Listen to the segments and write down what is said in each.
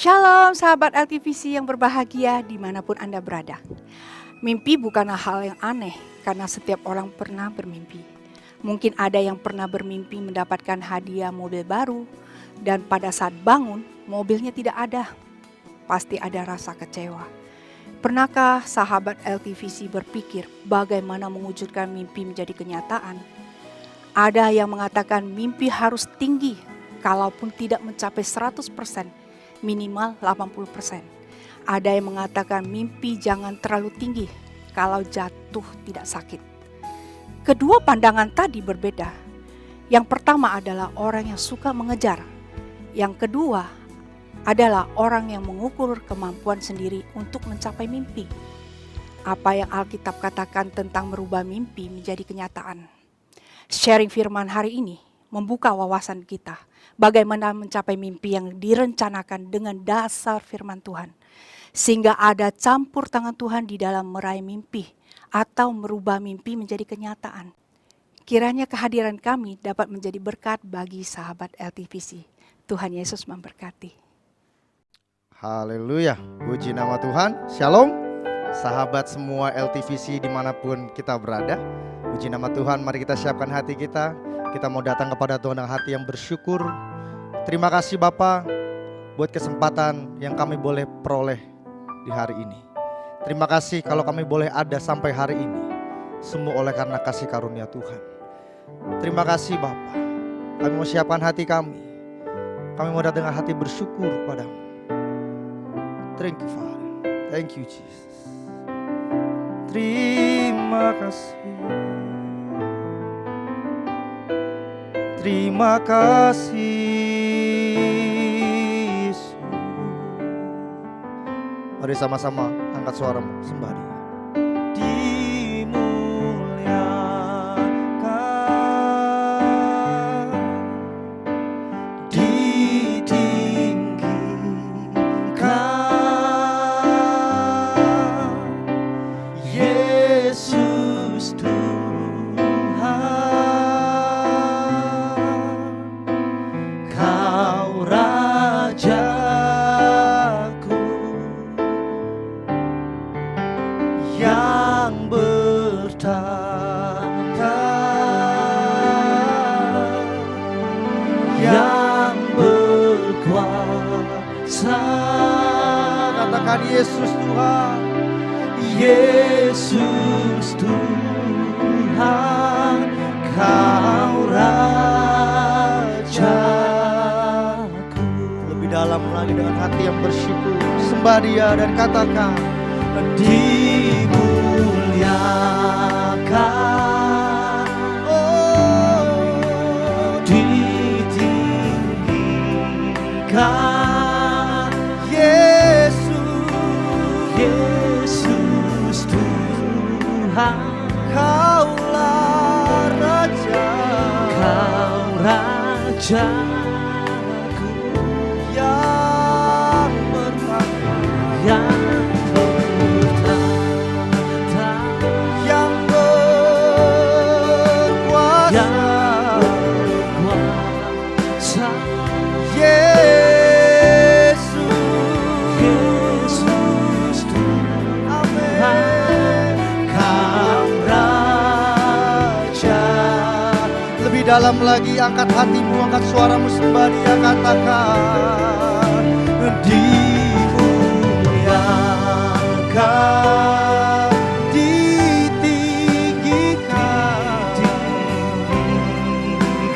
Shalom sahabat LTVC yang berbahagia dimanapun Anda berada. Mimpi bukanlah hal yang aneh karena setiap orang pernah bermimpi. Mungkin ada yang pernah bermimpi mendapatkan hadiah mobil baru dan pada saat bangun mobilnya tidak ada. Pasti ada rasa kecewa. Pernahkah sahabat LTVC berpikir bagaimana mewujudkan mimpi menjadi kenyataan? Ada yang mengatakan mimpi harus tinggi, kalaupun tidak mencapai 100%, minimal 80%. Ada yang mengatakan mimpi jangan terlalu tinggi, kalau jatuh tidak sakit. Kedua pandangan tadi berbeda. Yang pertama adalah orang yang suka mengejar. Yang kedua adalah orang yang mengukur kemampuan sendiri untuk mencapai mimpi. Apa yang Alkitab katakan tentang merubah mimpi menjadi kenyataan? Sharing firman hari ini membuka wawasan kita bagaimana mencapai mimpi yang direncanakan dengan dasar firman Tuhan. Sehingga ada campur tangan Tuhan di dalam meraih mimpi atau merubah mimpi menjadi kenyataan. Kiranya kehadiran kami dapat menjadi berkat bagi sahabat LTVC. Tuhan Yesus memberkati. Haleluya, puji nama Tuhan. Shalom, sahabat semua LTVC dimanapun kita berada. Puji nama Tuhan, mari kita siapkan hati kita. Kita mau datang kepada Tuhan dengan hati yang bersyukur. Terima kasih Bapa buat kesempatan yang kami boleh peroleh di hari ini. Terima kasih kalau kami boleh ada sampai hari ini. Semua oleh karena kasih karunia Tuhan. Terima kasih Bapa. Kami mau siapkan hati kami. Kami mau datang dengan hati bersyukur padamu. Thank you Father. Thank you Jesus. Terima kasih. Terima kasih Yesus. Mari sama-sama angkat suaramu sembah. Dimuliakan, ditinggikan, Yesus Tuhan. Kau Rajaku yang bertahta, yang berkuasa. Katakan Yesus Tuhan, Yesus Tuhan, Kau Rajaku. Lebih dalam lagi dengan hati yang bersyukur, sembah Dia dan katakan, dimuliakan, oh, ditinggikan, Yesus Tuhan. Kaulah Raja, Kau Rajaku yang bertahta, yang bertahta, yang berkuasa, yang berkuasa. Yesus Tuhan, amin. Kau Raja. Lebih dalam lagi, angkat hatimu, angkat suaramu, sembah Dia, katakan, dimuliakan, ditinggikan,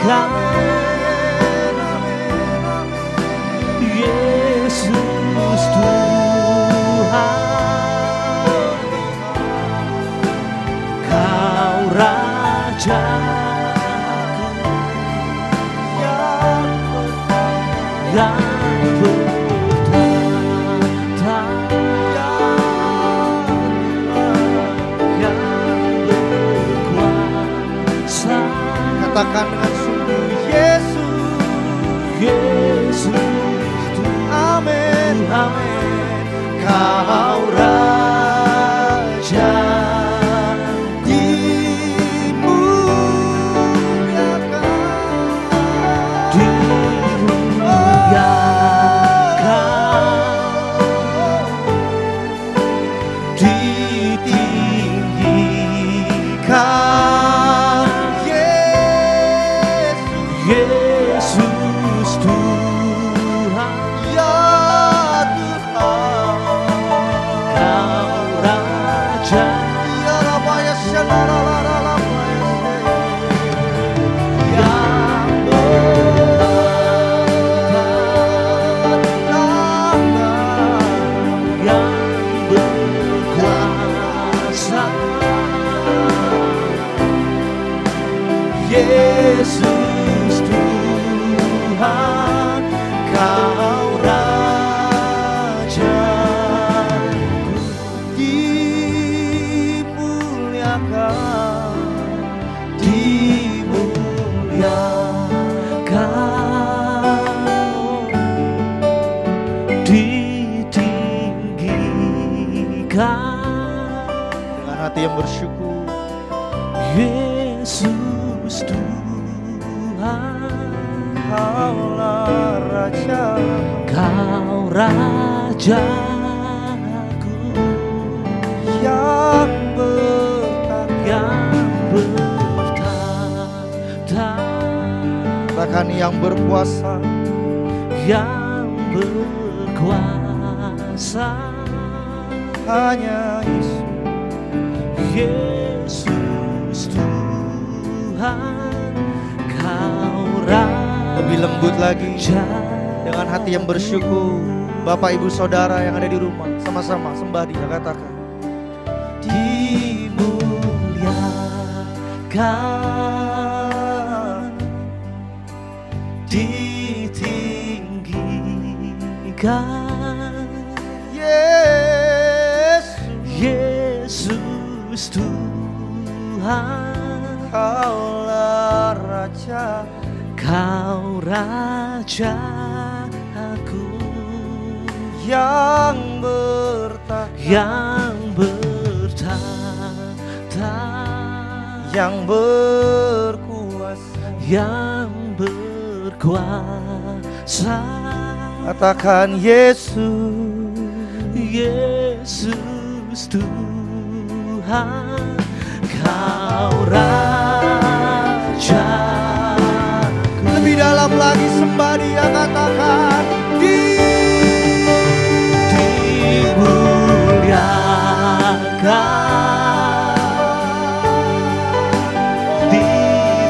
amin, amin, amin. Yesus Tuhan, Kau Raja yang bertahta, yang berkuasa. Katakan dengan sungguh, Yesus Tuhan, amin, amin. Kau Raja dimuliakan, dimuliakan. Yesus Tuhan, Kau Rajaku, dimuliakan, ditinggikan. Dengan hati yang bersyukur, Yesus Tuhan, Kaulah Raja, Kau Rajaku yang bertahta, katakan yang berkuasa, yang berkuasa, hanya Yesus. Yesus Tuhan, Kau Raja. Lebih lembut lagi, dengan hati yang bersyukur. Bapak ibu saudara yang ada di rumah, sama-sama sembah Dia, katakan dimuliakan, ditinggikan. Yesus Tuhan, Kaulah Raja, Kau Rajaku yang bertahta, yang berkuasa, yang berkuasa. katakan Yesus. Yesus Tuhan, Kau Raja. Lebih dalam lagi sembah Dia, katakan dimuliakan, ditinggikan.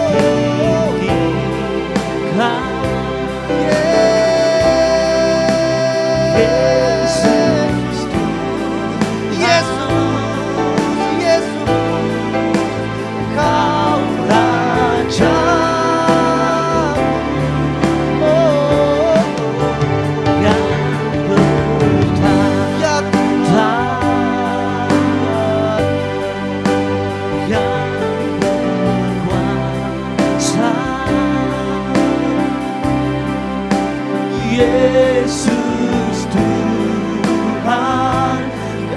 Yesus Tuhan,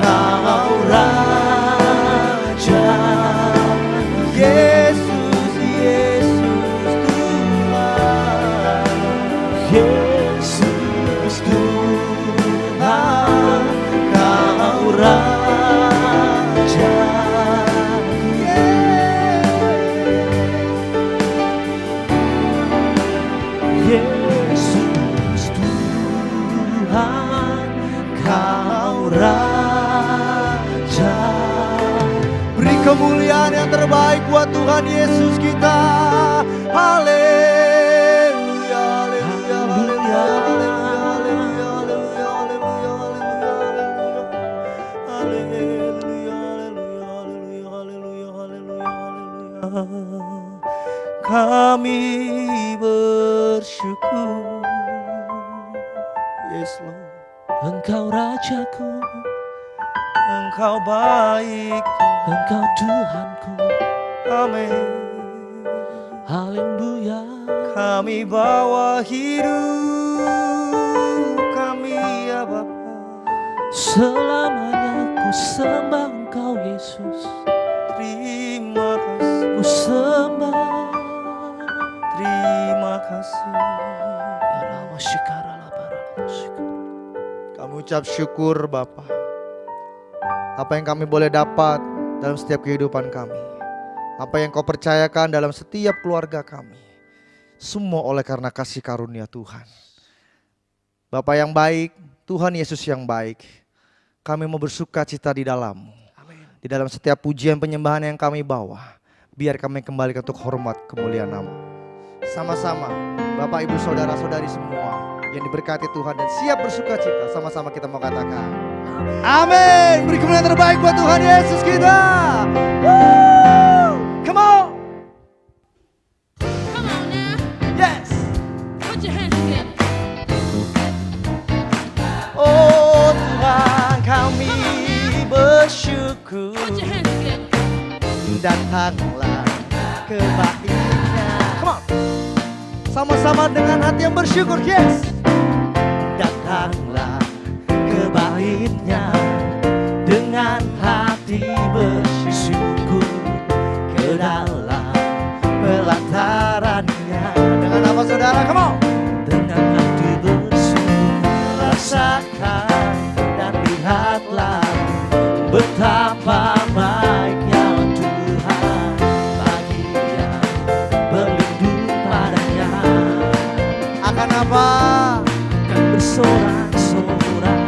Kau Raja. Yesus, Yesus Tuhan, Yesus Tuhan, Kau Raja. Yesus Tuhan, Kau Raja. beri kemuliaan yang terbaik buat Tuhan Yesus kita. Haleluya, haleluya, haleluya, haleluya, haleluya, haleluya, haleluya, haleluya, haleluya, haleluya. Kami bersyukur, yes Lord. Engkau Rajaku, Engkau baik, Engkau Tuhanku. amin. Haleluya. Kami bawa hidup kami ya Bapa. Selamanya ku sembah Engkau Yesus. Terima kasih, Ku sembah. terima kasih. Kami ucap syukur Bapa. Apa yang kami boleh dapat dalam setiap kehidupan kami, apa yang Kau percayakan dalam setiap keluarga kami, semua oleh karena kasih karunia Tuhan. Bapa yang baik, Tuhan Yesus yang baik, kami mau bersuka cita di dalam-Mu. Di dalam setiap pujian penyembahan yang kami bawa, biar kami kembali untuk hormat kemuliaan nama. Sama-sama Bapak Ibu Saudara-saudari semua yang diberkati Tuhan dan siap bersuka cita, sama-sama kita mau katakan amin. Beri kemuliaan terbaik buat Tuhan Yesus kita. Woo! Come on. Come on now, Yes. put your hands together. Oh Tuhan, kami bersyukur. Put your hands together. Datanglah kebaikan-Nya. Come on. Sama-sama dengan hati yang bersyukur. Yes. Datanglah kebaikan-Nya dengan hati bersyukur ke dalam pelataran-Nya. Dengan apa saudara? Come on. Dengan hati bersyukur Rasakan dan lihatlah betapa baiknya Tuhan bagi yang berlindung padanya. Akan apa? akan bersorak-sorak,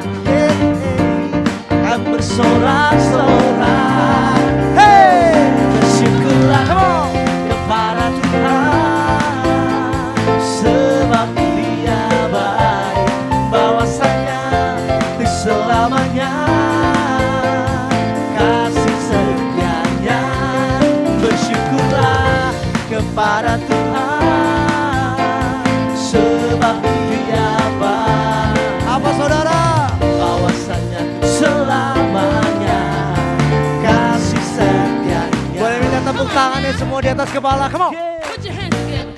Akan bersorak-sorak. Hey, bersyukurlah come on kepada Tuhan, sebab Dia baik, bahwasanya untuk selamanya kasih setianya. Bersyukurlah kepada Tuhan, sebab Dia baik. Apa saudara? Bahwasanya untuk selamanya kasih setianya. Boleh minta tepuk tangannya semua di atas kepala. Come on. Put your hands together.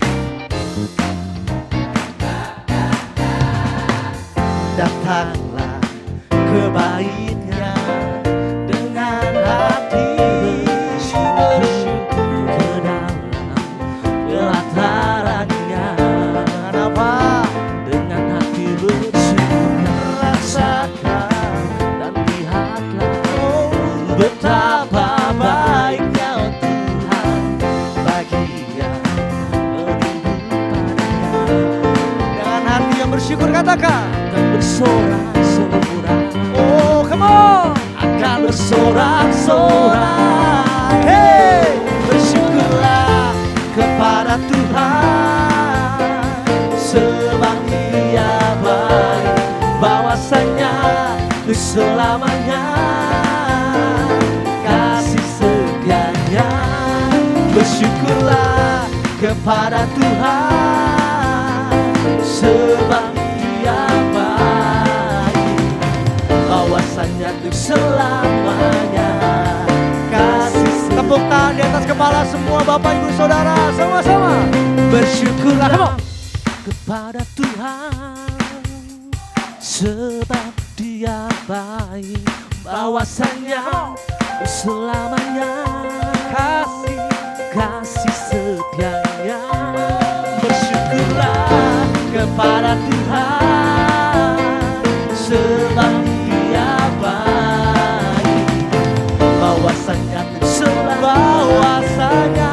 Datanglah kebaikan-Nya dengan hati bersyukur ke dalam pelataran-Nya. Dengan apa? dengan hati bersyukur Rasakan dan lihatlah betapa baiknya Tuhan bagi yang berlindung padanya. Dengan hati yang bersyukur katakan akan bersorak-sorak, oh come on. akan bersorak-sorak. Hey, bersyukurlah kepada Tuhan, sebab Dia baik, bahwasanya untuk selamanya kasih setianya. Bersyukurlah kepada Tuhan, sebab Dia baik, bahwasanya untuk selamanya kasih. Tepuk tangan di atas kepala semua Bapak Ibu Saudara, sama-sama bersyukurlah. Come on. kepada Tuhan, sebab Dia baik, bahwasanya selamanya kasih setianya. Bersyukurlah kepada Tuhan, sebab Dia baik, bahwasanya untuk selamanya,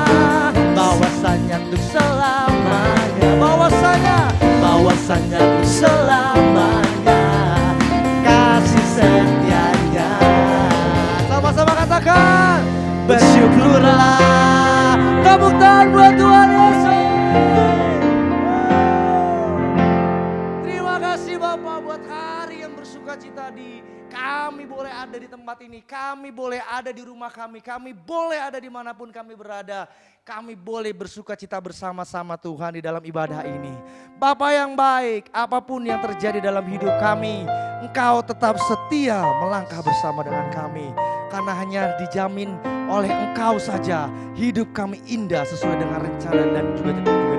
bahwasanya untuk selamanya, bahwasanya untuk selamanya kasih setianya. Sama-sama katakan bersyukurlah. Tepuk tangan buat Tuhan Yesus. Terima kasih Bapak buat hari yang bersuka cita kami boleh ada di tempat ini, kami boleh ada di rumah kami boleh ada dimanapun kami berada. Kami boleh bersuka cita bersama-sama Tuhan di dalam ibadah ini. Bapa yang baik, apapun yang terjadi dalam hidup kami, Engkau tetap setia melangkah bersama dengan kami. Karena hanya dijamin oleh Engkau saja hidup kami indah sesuai dengan rencana dan juga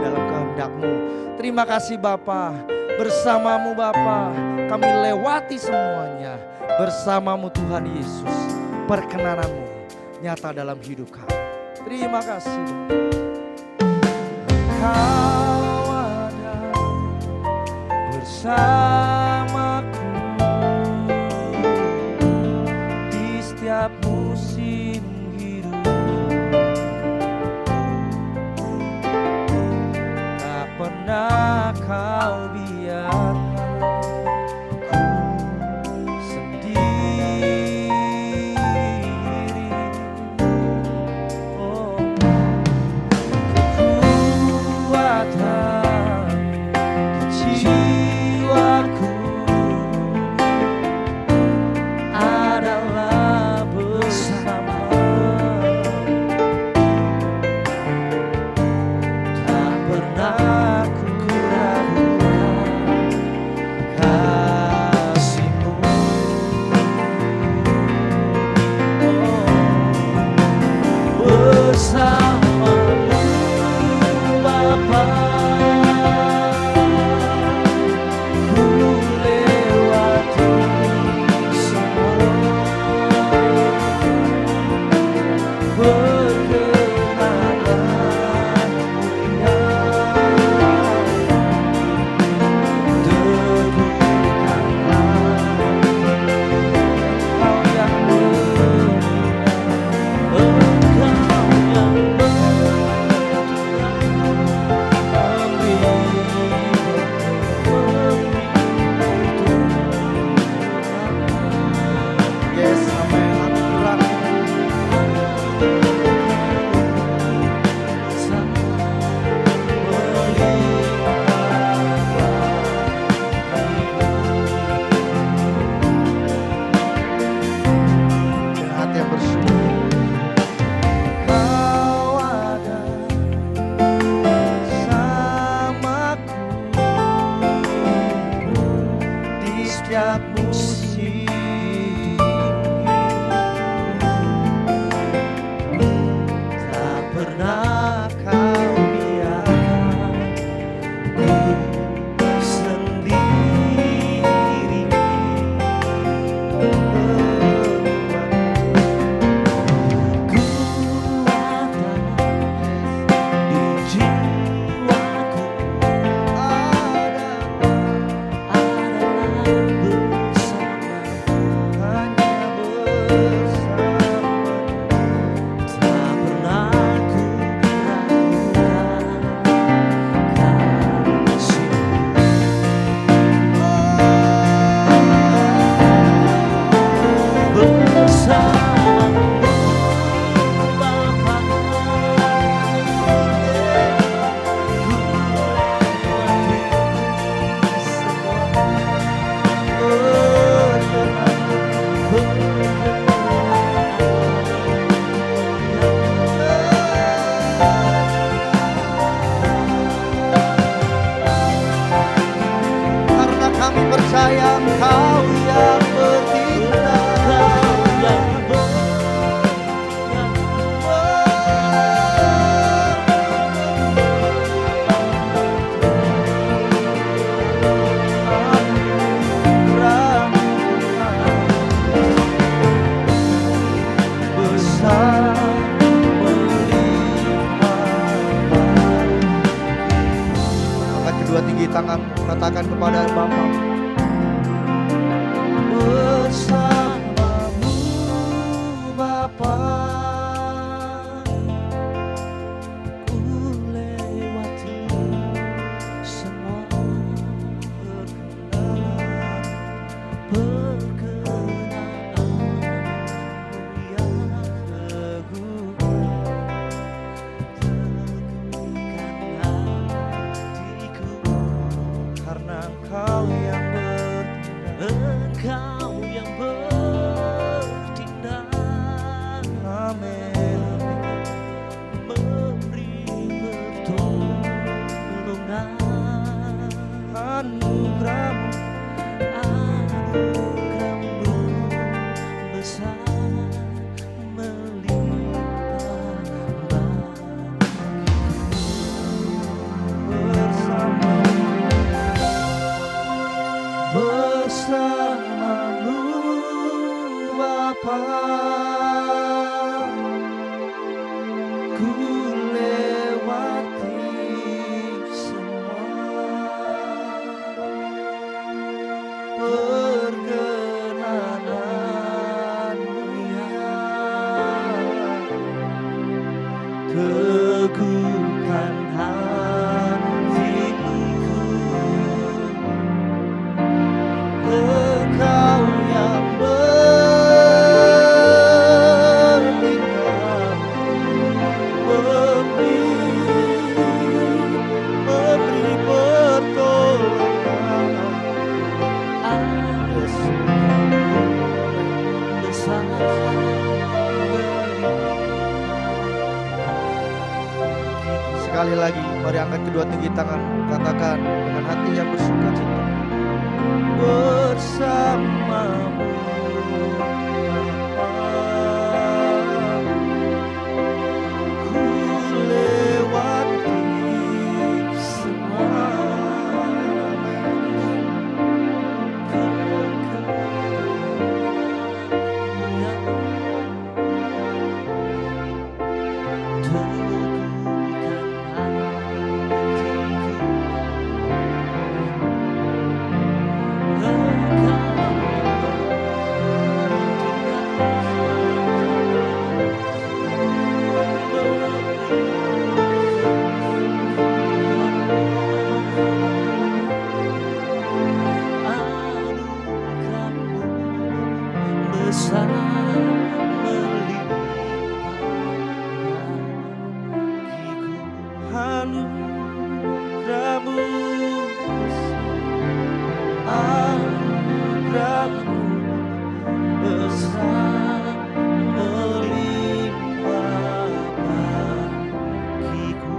dalam kehendak-Mu. Terima kasih Bapa, bersama-Mu Bapa kami lewati semuanya. Bersama-Mu Tuhan Yesus, perkenanan-Mu nyata dalam hidup kami. Terima kasih. Kau ada bersamaku di setiap musim hidup. Tak pernah Kau biarkan ku sendiri. Katakan kepada Bapa. Bersamamu Bapa, ku lewati semua perkenanan yang teguhkan hatiku, Karena Engkau yang Engkau yang bertindak, Amin. memberi pertolongan, Anugerah-Mu anugerah-Mu besar melimpah bersamamu Bapa, ku lewati semua perkenanan-Mu yang teguhkan hatiku. Engkau yang bertindak, memberi pertolongan. Besar Sekali lagi, mari angkat kedua tinggi tangan, katakan dengan hati yang bersuka cita. Bersamamu Bapa, ku lewati semua besar anugerah-Mu besar melimpah bagiku.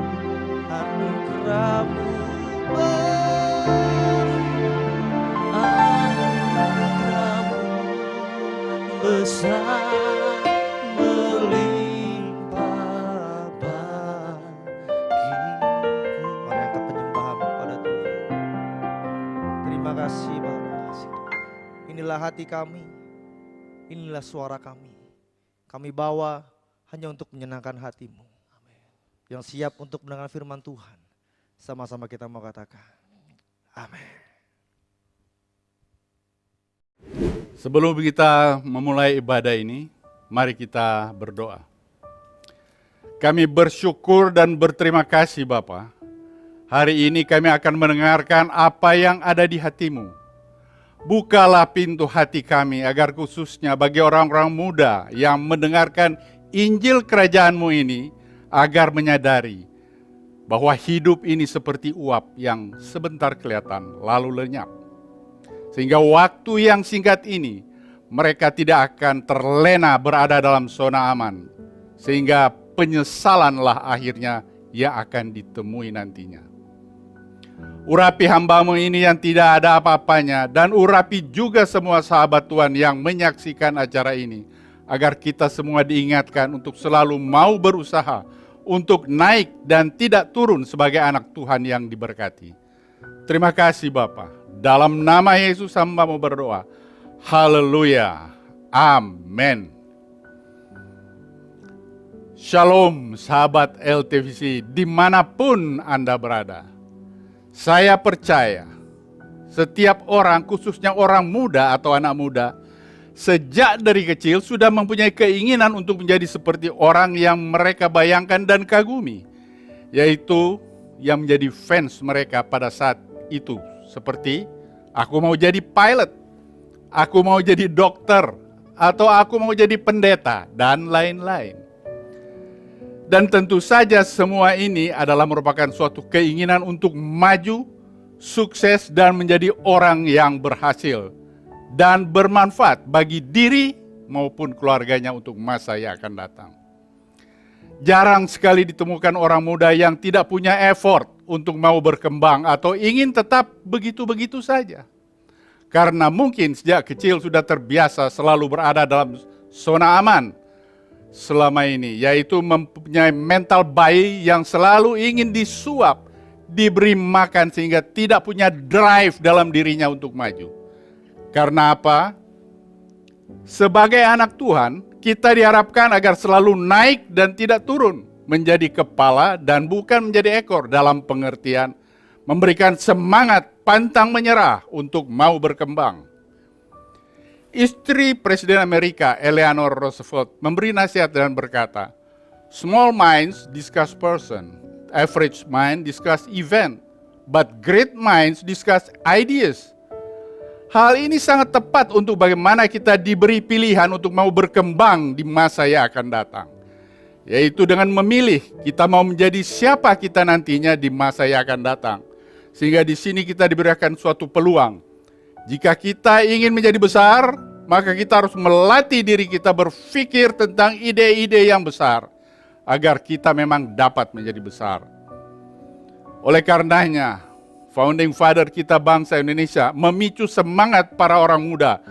Anugerah-Mu besar melimpah bagiku. Mari angkat penyembahan kepada Tuhan. Terima kasih Bapa. Inilah hati kami, inilah suara kami. Kami bawa hanya untuk menyenangkan hati-Mu. Yang siap untuk mendengar firman Tuhan. Sama-sama kita mau katakan, amin. Sebelum kita memulai ibadah ini, mari kita berdoa. Kami bersyukur dan berterima kasih Bapa. Hari ini kami akan mendengarkan apa yang ada di hati-Mu. Bukalah pintu hati kami agar khususnya bagi orang-orang muda yang mendengarkan Injil Kerajaan-Mu ini, agar menyadari bahwa hidup ini seperti uap yang sebentar kelihatan lalu lenyap. Sehingga waktu yang singkat ini mereka tidak akan terlena berada dalam zona aman. Sehingga penyesalanlah akhirnya yang akan ditemui nantinya. Urapi hamba-Mu ini yang tidak ada apa-apanya, dan urapi juga semua sahabat Tuhan yang menyaksikan acara ini, agar kita semua diingatkan untuk selalu mau berusaha untuk naik dan tidak turun sebagai anak Tuhan yang diberkati. Terima kasih Bapa. Dalam nama Yesus hamba-Mu berdoa. Haleluya. Amin. Shalom sahabat LTVC dimanapun Anda berada. Saya percaya Setiap orang, khususnya orang muda atau anak muda, sejak dari kecil sudah mempunyai keinginan untuk menjadi seperti orang yang mereka bayangkan dan kagumi, yaitu yang menjadi fans mereka pada saat itu. Seperti, aku mau jadi pilot, aku mau jadi dokter, atau aku mau jadi pendeta, dan lain-lain. Dan tentu saja semua ini adalah merupakan suatu keinginan untuk maju, sukses, dan menjadi orang yang berhasil dan bermanfaat bagi diri maupun keluarganya untuk masa yang akan datang. Jarang sekali ditemukan orang muda yang tidak punya effort untuk mau berkembang atau ingin tetap begitu-begitu saja. Karena mungkin sejak kecil sudah terbiasa selalu berada dalam zona aman selama ini, yaitu mempunyai mental bayi yang selalu ingin disuap, diberi makan sehingga tidak punya drive dalam dirinya untuk maju. Karena apa? Sebagai anak Tuhan, kita diharapkan agar selalu naik dan tidak turun, menjadi kepala dan bukan menjadi ekor, dalam pengertian memberikan semangat pantang menyerah untuk mau berkembang. Istri Presiden Amerika, Eleanor Roosevelt, memberi nasihat dan berkata, "Small minds discuss person, average mind discuss event, but great minds discuss ideas." Hal ini sangat tepat untuk bagaimana kita diberi pilihan untuk mau berkembang di masa yang akan datang. Yaitu dengan memilih kita mau menjadi siapa kita nantinya di masa yang akan datang. Sehingga di sini kita diberikan suatu peluang. Jika kita ingin menjadi besar, maka kita harus melatih diri kita berpikir tentang ide-ide yang besar, agar kita memang dapat menjadi besar. Oleh karenanya, Founding Father kita bangsa Indonesia memicu semangat para orang muda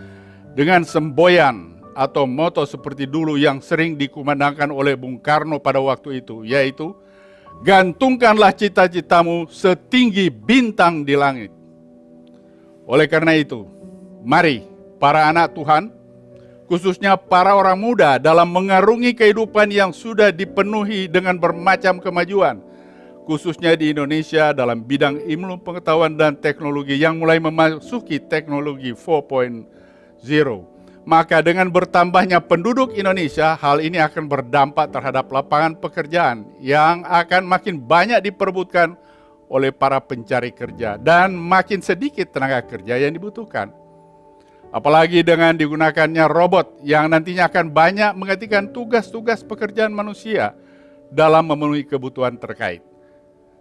dengan semboyan atau moto seperti dulu yang sering dikumandangkan oleh Bung Karno pada waktu itu, yaitu, "Gantungkanlah cita-citamu setinggi bintang di langit." Oleh karena itu, mari para anak Tuhan, khususnya para orang muda dalam mengarungi kehidupan yang sudah dipenuhi dengan bermacam kemajuan, khususnya di Indonesia dalam bidang ilmu pengetahuan dan teknologi yang mulai memasuki teknologi 4.0. Maka dengan bertambahnya penduduk Indonesia, hal ini akan berdampak terhadap lapangan pekerjaan yang akan makin banyak diperebutkan oleh para pencari kerja dan makin sedikit tenaga kerja yang dibutuhkan. Apalagi dengan digunakannya robot yang nantinya akan banyak menggantikan tugas-tugas pekerjaan manusia dalam memenuhi kebutuhan terkait.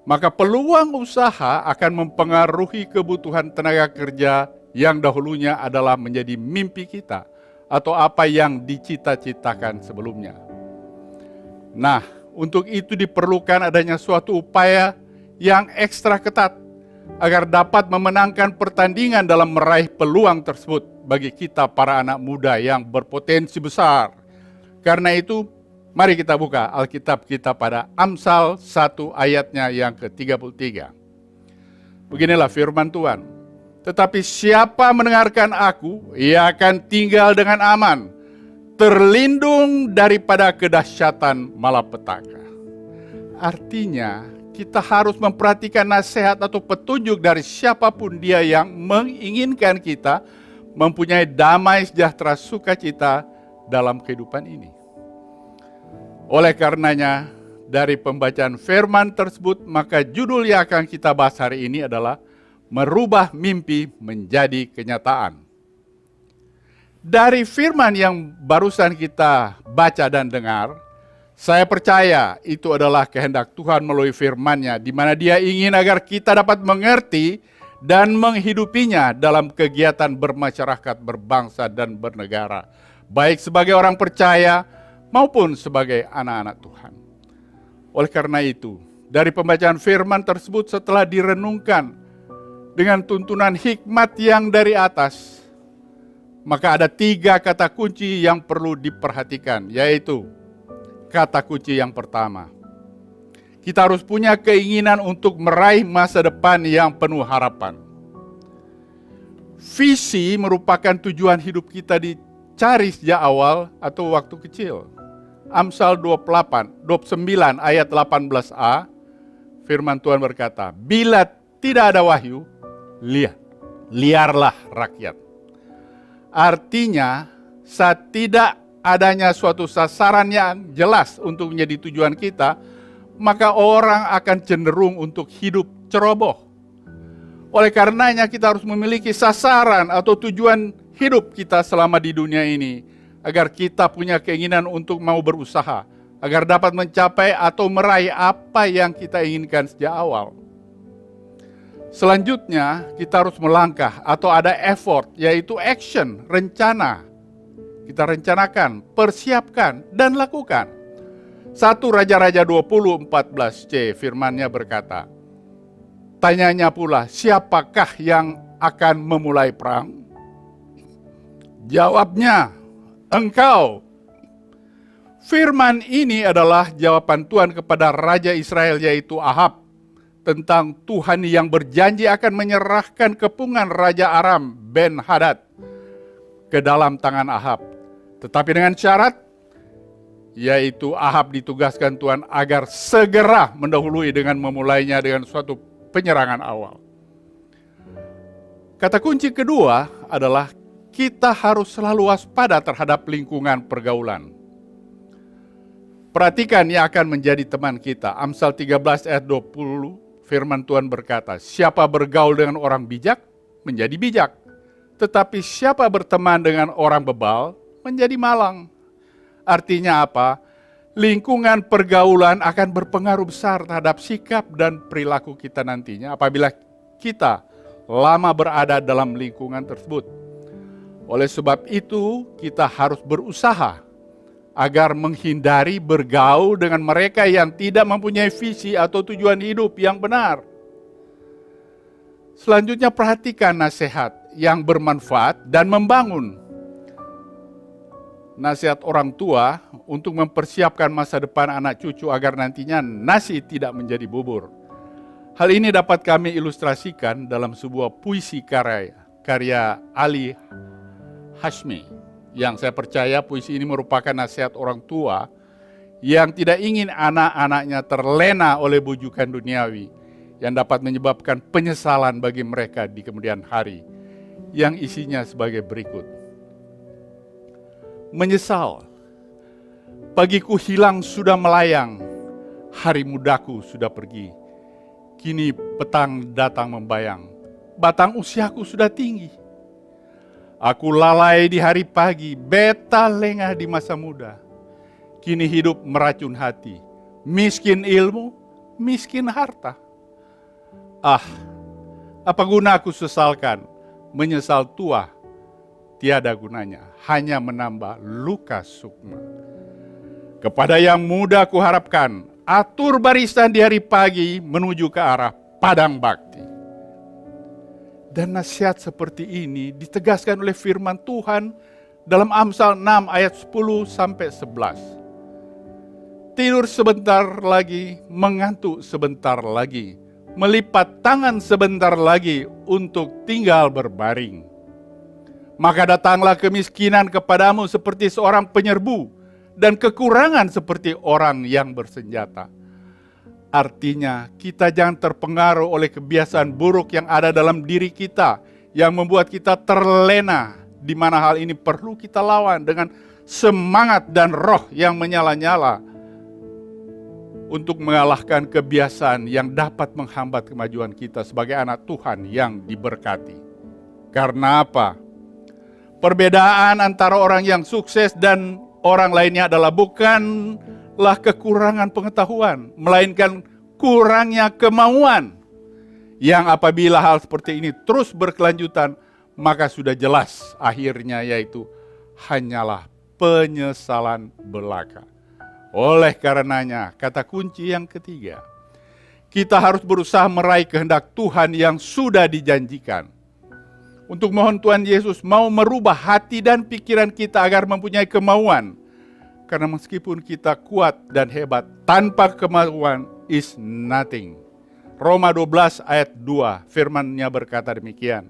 Maka peluang usaha akan mempengaruhi kebutuhan tenaga kerja yang dahulunya adalah menjadi mimpi kita atau apa yang dicita-citakan sebelumnya. Nah, untuk itu diperlukan adanya suatu upaya yang ekstra ketat agar dapat memenangkan pertandingan dalam meraih peluang tersebut bagi kita para anak muda yang berpotensi besar. Karena itu, mari kita buka Alkitab kita pada Amsal 1 ayatnya yang ke-33. Beginilah firman Tuhan. "Tetapi siapa mendengarkan aku, ia akan tinggal dengan aman, terlindung daripada kedahsyatan malapetaka." Artinya, kita harus memperhatikan nasihat atau petunjuk dari siapapun dia yang menginginkan kita mempunyai damai sejahtera sukacita dalam kehidupan ini. Oleh karenanya, dari pembacaan firman tersebut, maka judul yang akan kita bahas hari ini adalah merubah mimpi menjadi kenyataan. Dari firman yang barusan kita baca dan dengar, saya percaya itu adalah kehendak Tuhan melalui firman-Nya, di mana Dia ingin agar kita dapat mengerti dan menghidupinya dalam kegiatan bermasyarakat, berbangsa, dan bernegara, baik sebagai orang percaya maupun sebagai anak-anak Tuhan. Oleh karena itu, dari pembacaan firman tersebut setelah direnungkan dengan tuntunan hikmat yang dari atas, maka ada 3 kata kunci yang perlu diperhatikan, yaitu kata kunci yang pertama, kita harus punya keinginan untuk meraih masa depan yang penuh harapan. Visi merupakan tujuan hidup kita dicari sejak awal atau waktu kecil. Amsal 29 ayat 18a, firman Tuhan berkata, "Bila tidak ada wahyu, lihat, liarlah rakyat. Artinya, saat tidak adanya suatu sasaran yang jelas untuk menjadi tujuan kita, maka orang akan cenderung untuk hidup ceroboh. Oleh karenanya kita harus memiliki sasaran atau tujuan hidup kita selama di dunia ini, agar kita punya keinginan untuk mau berusaha, agar dapat mencapai atau meraih apa yang kita inginkan sejak awal. Selanjutnya kita harus melangkah atau ada effort, yaitu action, rencana. Kita rencanakan, persiapkan, dan lakukan. 1 Raja-Raja 20:14c firman-Nya berkata, tanyanya pula, siapakah yang akan memulai perang? Jawabnya, engkau. Firman ini adalah jawaban Tuhan kepada Raja Israel yaitu Ahab, tentang Tuhan yang berjanji akan menyerahkan kepungan Raja Aram Ben-Hadad ke dalam tangan Ahab. Tetapi dengan syarat, yaitu Ahab ditugaskan Tuhan agar segera mendahului dengan memulainya dengan suatu penyerangan awal. Kata kunci kedua adalah kita harus selalu waspada terhadap lingkungan pergaulan. Perhatikan yang akan menjadi teman kita. Amsal 13 ayat 20, firman Tuhan berkata, siapa bergaul dengan orang bijak, menjadi bijak. Tetapi siapa berteman dengan orang bebal, menjadi malang. Artinya apa? Lingkungan pergaulan akan berpengaruh besar terhadap sikap dan perilaku kita nantinya apabila kita lama berada dalam lingkungan tersebut. Oleh sebab itu, kita harus berusaha agar menghindari bergaul dengan mereka yang tidak mempunyai visi atau tujuan hidup yang benar. Selanjutnya perhatikan nasihat yang bermanfaat dan membangun. Nasihat orang tua untuk mempersiapkan masa depan anak cucu agar nantinya nasi tidak menjadi bubur. Hal ini dapat kami ilustrasikan dalam sebuah puisi karya Ali Hashmi, yang saya percaya puisi ini merupakan nasihat orang tua yang tidak ingin anak-anaknya terlena oleh bujukan duniawi yang dapat menyebabkan penyesalan bagi mereka di kemudian hari, yang isinya sebagai berikut. Menyesal, pagiku hilang sudah melayang, hari mudaku sudah pergi. Kini petang datang membayang, batang usiaku sudah tinggi. Aku lalai di hari pagi, beta lengah di masa muda. Kini hidup meracun hati, miskin ilmu, miskin harta. Ah, apa guna aku sesalkan, menyesal tua, tiada gunanya, hanya menambah luka sukma. Kepada yang muda kuharapkan, atur barisan di hari pagi menuju ke arah padang bakti. Dan nasihat seperti ini ditegaskan oleh firman Tuhan dalam Amsal 6 ayat 10 sampai 11. Tidur sebentar lagi, mengantuk sebentar lagi, melipat tangan sebentar lagi untuk tinggal berbaring. Maka datanglah kemiskinan kepadamu seperti seorang penyerbu, dan kekurangan seperti orang yang bersenjata. Artinya, kita jangan terpengaruh oleh kebiasaan buruk yang ada dalam diri kita, yang membuat kita terlena, di mana hal ini perlu kita lawan dengan semangat dan roh yang menyala-nyala, untuk mengalahkan kebiasaan yang dapat menghambat kemajuan kita sebagai anak Tuhan yang diberkati. Karena apa? Perbedaan antara orang yang sukses dan orang lainnya adalah bukanlah kekurangan pengetahuan, melainkan kurangnya kemauan. Yang apabila hal seperti ini terus berkelanjutan, maka sudah jelas akhirnya, yaitu hanyalah penyesalan belaka. Oleh karenanya, kata kunci yang ketiga, kita harus berusaha meraih kehendak Tuhan yang sudah dijanjikan. Untuk mohon Tuhan Yesus mau merubah hati dan pikiran kita agar mempunyai kemauan. Karena meskipun kita kuat dan hebat, tanpa kemauan is nothing. Roma 12 ayat 2, firman-Nya berkata demikian.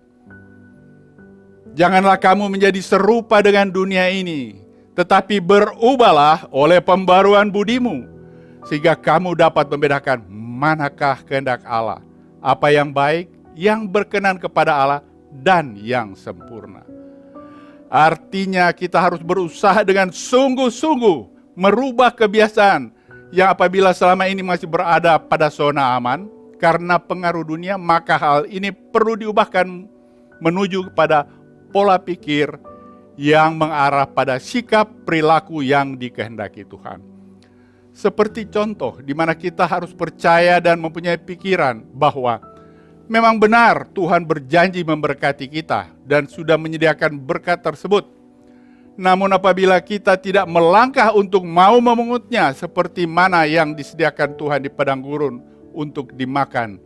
Janganlah kamu menjadi serupa dengan dunia ini, tetapi berubahlah oleh pembaruan budimu, sehingga kamu dapat membedakan manakah kehendak Allah, apa yang baik, yang berkenan kepada Allah, dan yang sempurna. Artinya kita harus berusaha dengan sungguh-sungguh merubah kebiasaan yang apabila selama ini masih berada pada zona aman karena pengaruh dunia, maka hal ini perlu diubahkan menuju kepada pola pikir yang mengarah pada sikap perilaku yang dikehendaki Tuhan. Seperti contoh di mana kita harus percaya dan mempunyai pikiran bahwa memang benar Tuhan berjanji memberkati kita dan sudah menyediakan berkat tersebut. Namun apabila kita tidak melangkah untuk mau memungutnya seperti mana yang disediakan Tuhan di padang gurun untuk dimakan,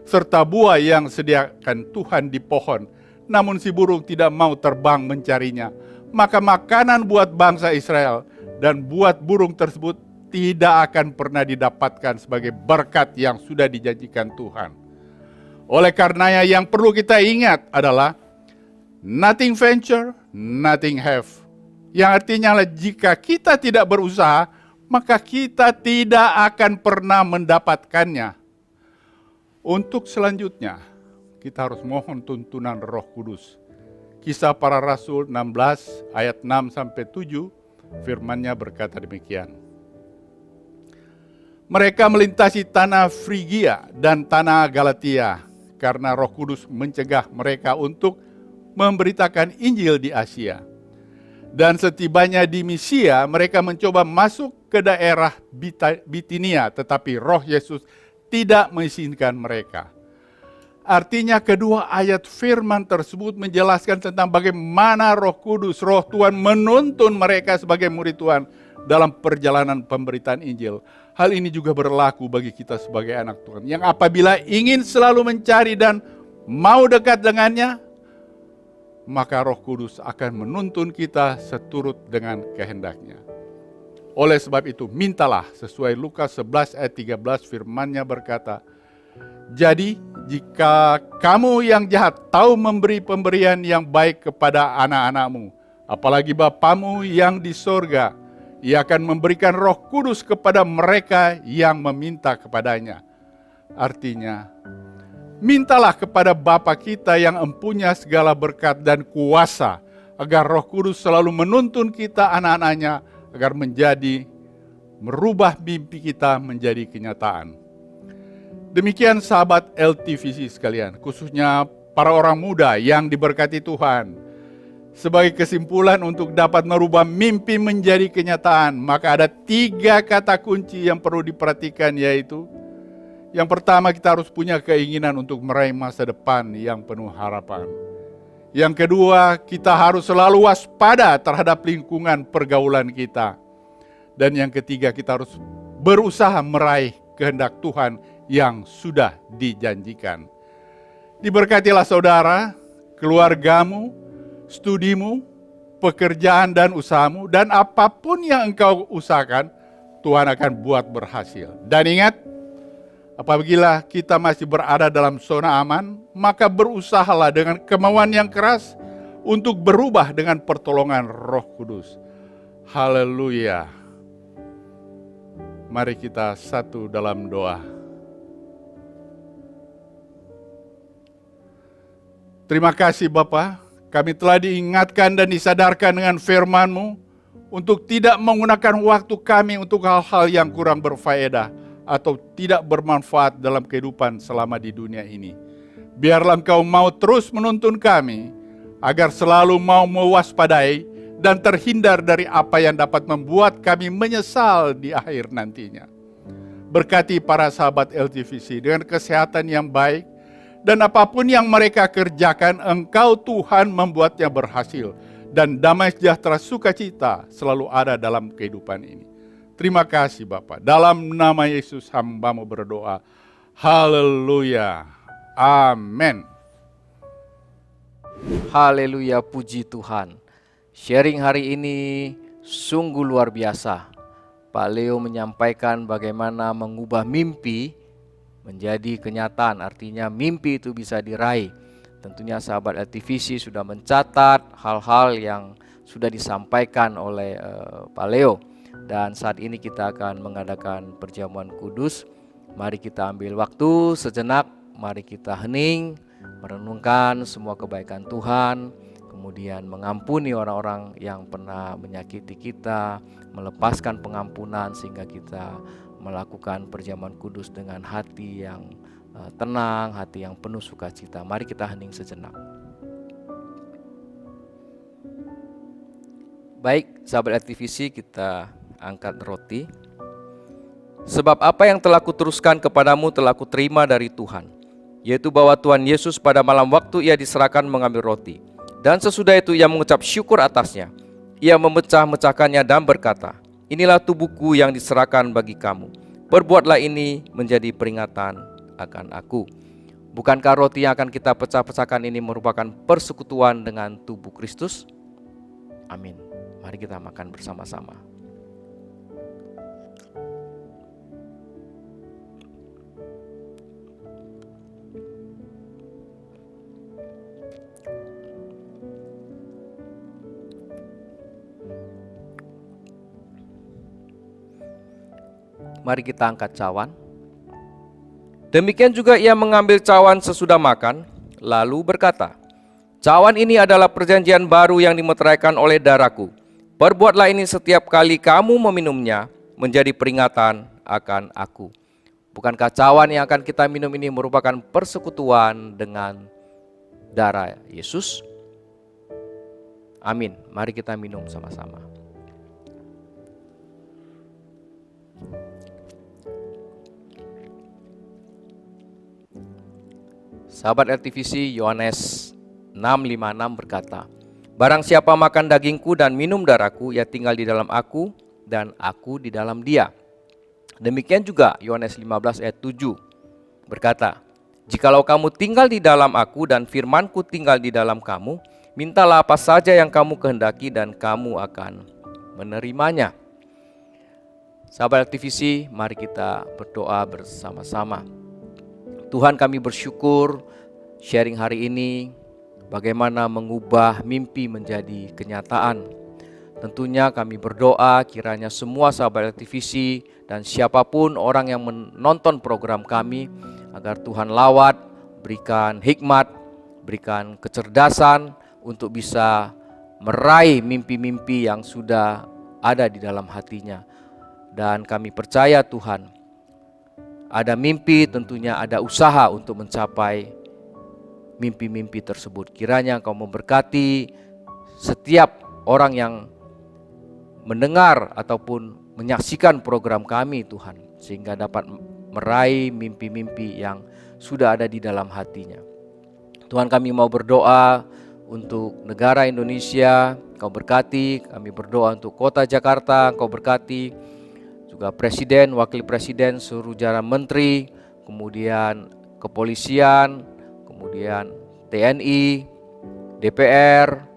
serta buah yang sediakan Tuhan di pohon, namun si burung tidak mau terbang mencarinya, maka makanan buat bangsa Israel dan buat burung tersebut tidak akan pernah didapatkan sebagai berkat yang sudah dijanjikan Tuhan. Oleh karenanya yang perlu kita ingat adalah nothing venture, nothing have. Yang artinya adalah jika kita tidak berusaha, maka kita tidak akan pernah mendapatkannya. Untuk selanjutnya, kita harus mohon tuntunan Roh Kudus. Kisah Para Rasul 16 ayat 6-7, firman-Nya berkata demikian. Mereka melintasi tanah Frigia dan tanah Galatia karena Roh Kudus mencegah mereka untuk memberitakan Injil di Asia. Dan setibanya di Misia, mereka mencoba masuk ke daerah Bitinia, tetapi Roh Yesus tidak mengizinkan mereka. Artinya kedua ayat firman tersebut menjelaskan tentang bagaimana Roh Kudus, Roh Tuhan menuntun mereka sebagai murid Tuhan dalam perjalanan pemberitaan Injil. Hal ini juga berlaku bagi kita sebagai anak Tuhan, yang apabila ingin selalu mencari dan mau dekat dengannya, maka Roh Kudus akan menuntun kita seturut dengan kehendaknya. Oleh sebab itu, mintalah sesuai Lukas 11 ayat 13, firman-Nya berkata, jadi jika kamu yang jahat tahu memberi pemberian yang baik kepada anak-anakmu, apalagi Bapamu yang di sorga, Ia akan memberikan Roh Kudus kepada mereka yang meminta kepadanya. Artinya, mintalah kepada Bapa kita yang empunya segala berkat dan kuasa, agar Roh Kudus selalu menuntun kita anak-anaknya, agar merubah mimpi kita menjadi kenyataan. Demikian sahabat LTVC sekalian, khususnya para orang muda yang diberkati Tuhan. Sebagai kesimpulan untuk dapat merubah mimpi menjadi kenyataan, maka ada 3 kata kunci yang perlu diperhatikan, yaitu yang pertama, kita harus punya keinginan untuk meraih masa depan yang penuh harapan. Yang kedua, kita harus selalu waspada terhadap lingkungan pergaulan kita. Dan yang ketiga, kita harus berusaha meraih kehendak Tuhan yang sudah dijanjikan. Diberkatilah saudara, keluargamu, studimu, pekerjaan dan usahamu, dan apapun yang engkau usahakan, Tuhan akan buat berhasil. Dan ingat, apabila kita masih berada dalam zona aman, maka berusahalah dengan kemauan yang keras untuk berubah dengan pertolongan Roh Kudus. Haleluya. Mari kita satu dalam doa. Terima kasih Bapa, kami telah diingatkan dan disadarkan dengan firman-Mu untuk tidak menggunakan waktu kami untuk hal-hal yang kurang berfaedah atau tidak bermanfaat dalam kehidupan selama di dunia ini. Biarlah Engkau mau terus menuntun kami, agar selalu mau mewaspadai dan terhindar dari apa yang dapat membuat kami menyesal di akhir nantinya. Berkati para sahabat LTVC dengan kesehatan yang baik, dan apapun yang mereka kerjakan, Engkau Tuhan membuatnya berhasil, dan damai sejahtera sukacita selalu ada dalam kehidupan ini. Terima kasih Bapa. Dalam nama Yesus hamba-Mu berdoa. Haleluya. Amin. Haleluya, puji Tuhan. Sharing hari ini sungguh luar biasa. Pak Leo menyampaikan bagaimana mengubah mimpi menjadi kenyataan. Artinya mimpi itu bisa diraih. Tentunya sahabat LTVC sudah mencatat hal-hal yang sudah disampaikan oleh Pak Leo. Dan saat ini kita akan mengadakan perjamuan kudus. Mari kita ambil waktu sejenak, mari kita hening merenungkan semua kebaikan Tuhan, kemudian mengampuni orang-orang yang pernah menyakiti kita, melepaskan pengampunan sehingga kita melakukan perjamuan kudus dengan hati yang tenang, hati yang penuh sukacita. Mari kita hening sejenak. Baik, sahabat LTVC, kita angkat roti. Sebab apa yang telah kuteruskan kepadamu telah kuterima dari Tuhan, yaitu bahwa Tuhan Yesus pada malam waktu ia diserahkan mengambil roti. Dan sesudah itu ia mengucap syukur atasnya. Ia memecah-mecahkannya dan berkata, inilah tubuhku yang diserahkan bagi kamu. Perbuatlah ini menjadi peringatan akan aku. Bukankah roti yang akan kita pecah-pecahkan ini merupakan persekutuan dengan tubuh Kristus? Amin. Mari kita makan bersama-sama. Mari kita angkat cawan. Demikian juga ia mengambil cawan sesudah makan, lalu berkata, cawan ini adalah perjanjian baru yang dimeteraikan oleh darahku. Perbuatlah ini setiap kali kamu meminumnya menjadi peringatan akan aku. Bukankah cawan yang akan kita minum ini merupakan persekutuan dengan darah Yesus? Amin. Mari kita minum sama-sama. Sahabat LTVC, Yohanes 6:56 berkata, barang siapa makan dagingku dan minum darahku, ia tinggal di dalam aku dan aku di dalam dia. Demikian juga Yohanes 15 ayat 7 berkata, jikalau kamu tinggal di dalam aku dan firmanku tinggal di dalam kamu, mintalah apa saja yang kamu kehendaki dan kamu akan menerimanya. Sahabat LTVC, mari kita berdoa bersama-sama. Tuhan, kami bersyukur sharing hari ini bagaimana mengubah mimpi menjadi kenyataan. Tentunya kami berdoa kiranya semua sahabat LTVC dan siapapun orang yang menonton program kami, agar Tuhan lawat, berikan hikmat, berikan kecerdasan untuk bisa meraih mimpi-mimpi yang sudah ada di dalam hatinya. Dan kami percaya Tuhan, ada mimpi, tentunya ada usaha untuk mencapai mimpi-mimpi tersebut. Kiranya Engkau memberkati setiap orang yang mendengar ataupun menyaksikan program kami Tuhan, sehingga dapat meraih mimpi-mimpi yang sudah ada di dalam hatinya. Tuhan, kami mau berdoa untuk negara Indonesia, Engkau berkati. Kami berdoa untuk kota Jakarta, Engkau berkati. Juga Presiden, Wakil Presiden, seluruh jajaran menteri, kemudian kepolisian, kemudian TNI, DPR,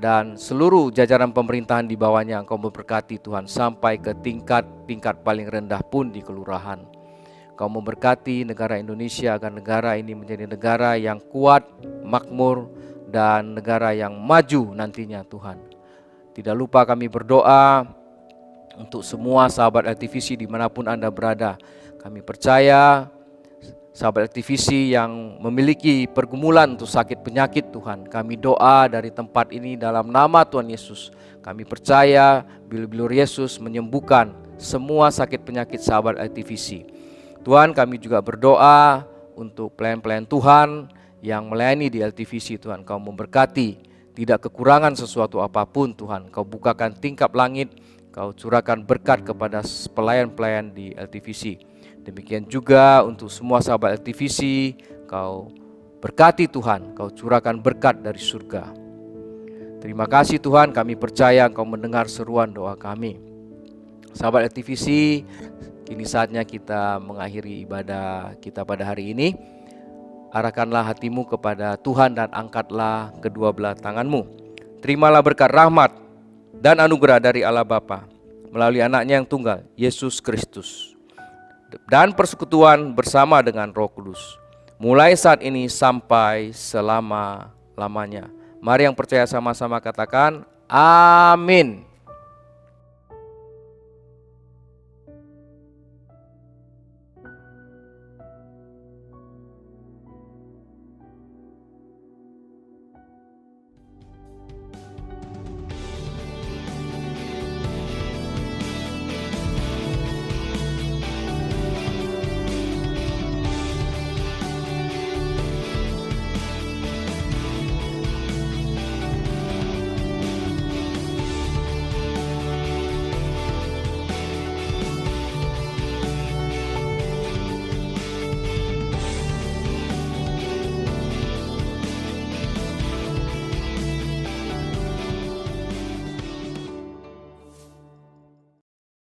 dan seluruh jajaran pemerintahan di bawahnya. Engkau memberkati Tuhan sampai ke tingkat paling rendah pun di kelurahan. Engkau memberkati negara Indonesia agar negara ini menjadi negara yang kuat, makmur, dan negara yang maju nantinya Tuhan. Tidak lupa kami berdoa untuk semua sahabat LTVC dimanapun Anda berada. Kami percaya sahabat LTVC yang memiliki pergumulan untuk sakit penyakit Tuhan, kami doa dari tempat ini dalam nama Tuhan Yesus. Kami percaya bilur-bilur Yesus menyembuhkan semua sakit penyakit sahabat LTVC. Tuhan, kami juga berdoa untuk pelayan-pelayan Tuhan yang melayani di LTVC. Tuhan, Kau memberkati, tidak kekurangan sesuatu apapun Tuhan. Kau bukakan tingkap langit, Kau curahkan berkat kepada pelayan-pelayan di LTVC. Demikian juga untuk semua sahabat LTVC, Kau berkati Tuhan, Kau curahkan berkat dari surga. Terima kasih Tuhan, kami percaya Kau mendengar seruan doa kami. Sahabat LTVC, kini saatnya kita mengakhiri ibadah kita pada hari ini. Arahkanlah hatimu kepada Tuhan dan angkatlah kedua belah tanganmu. Terimalah berkat rahmat dan anugerah dari Allah Bapa melalui anaknya yang tunggal, Yesus Kristus, dan persekutuan bersama dengan Roh Kudus, mulai saat ini sampai selama-lamanya. Mari yang percaya sama-sama katakan, amin.